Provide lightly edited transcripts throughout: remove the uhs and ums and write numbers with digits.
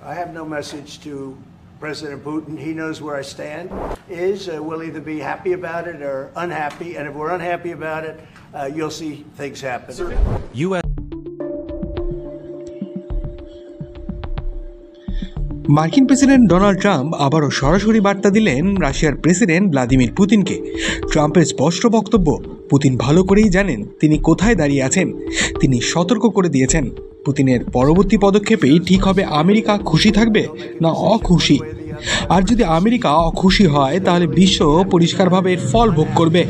I have no message to President Putin. He knows where I stand. We'll either be happy about it or unhappy, and if we're unhappy about it, you'll see things happen. U.S. মার্কিন president Donald Trump আবারও সরাসরি বার্তা দিলেন রাশিয়ার president Vladimir পুতিনকে। ট্রাম্পের স্পষ্ট বক্তব্য, পুতিন ভালো করেই জানেন তিনি কোথায় দাঁড়িয়ে আছেন। তিনি সতর্ক করে দিয়েছেন, পুতিনের পরবর্তী পদক্ষেপেই ঠিক হবে আমেরিকা খুশি থাকবে না অখুশি। আর যদি আমেরিকা অখুশি হয় তাহলে বিশ্ব পরিষ্কারভাবে এর ফল ভোগ করবে।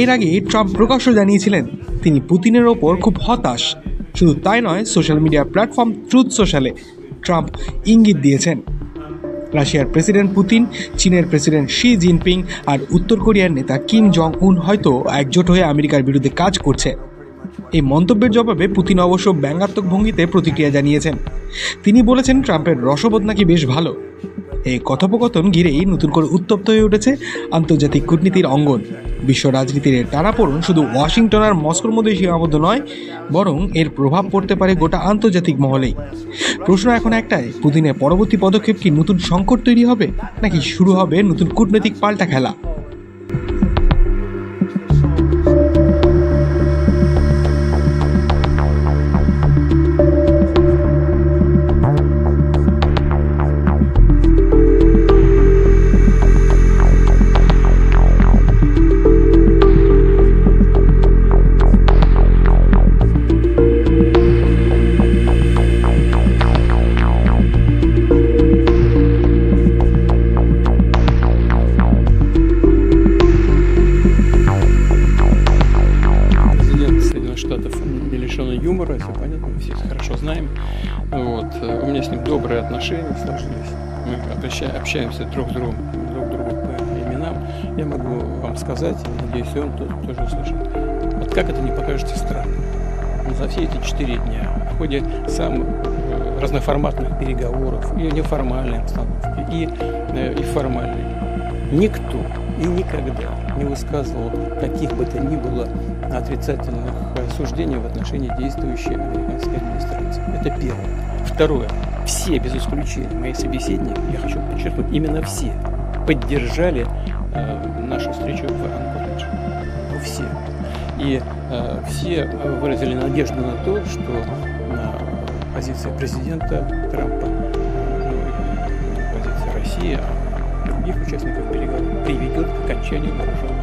এর আগে ট্রাম্প প্রকাশ্য জানিয়েছিলেন তিনি পুতিনের ওপর খুব হতাশ। শুধু তাই নয়, সোশ্যাল মিডিয়া প্ল্যাটফর্ম ট্রুথ সোশ্যালে ট্রাম্প ইঙ্গিত দিয়েছেন রাশিয়ার প্রেসিডেন্ট পুতিন, চীনের প্রেসিডেন্ট শি জিনপিং আর উত্তর কোরিয়ার নেতা কিম জং উন হয়তো একজোট হয়ে আমেরিকার বিরুদ্ধে কাজ করছে। এই মন্তব্যের জবাবে পুতিন অবশ্য ব্যঙ্গাত্মক ভঙ্গিতে প্রতিক্রিয়া জানিয়েছেন। তিনি বলেছেন ট্রাম্পের রসবোধ নাকি বেশ ভালো। এই কথোপকথন ঘিরেই নতুন করে উত্তপ্ত হয়ে উঠেছে আন্তর্জাতিক কূটনীতির অঙ্গন। বিশ্ব রাজনীতির টানাপোড়েন শুধু ওয়াশিংটন আর মস্কোর মধ্যেই সীমাবদ্ধ নয়, বরং এর প্রভাব পড়তে পারে গোটা আন্তর্জাতিক মহলেই। প্রশ্ন এখন একটাই, পুতিনের পরবর্তী পদক্ষেপ কি নতুন সংকট তৈরি হবে, নাকি শুরু হবে নতুন কূটনৈতিক পাল্টা খেলা? Юмора, все понятно, мы все хорошо знаем. Вот. У меня с ним добрые отношения сложились. Мы общаемся друг с другом по именам. Я могу вам сказать, надеюсь, и он тоже услышит. Вот как это не покажется странным. За все эти 4 дня в ходе самых разноформатных переговоров, и неформальной обстановки, и формальной, никто и никогда не высказывал каких бы то ни было отрицательных суждений в отношении действующей американской администрации. Это первое. Второе. Все, без исключения, мои собеседники, я хочу подчеркнуть, именно все поддержали нашу встречу в Анкоридже. Ну, все. И все выразили надежду на то, что позиция президента Трампа, позиция России, других участников переговоров приведет к окончанию вооруженных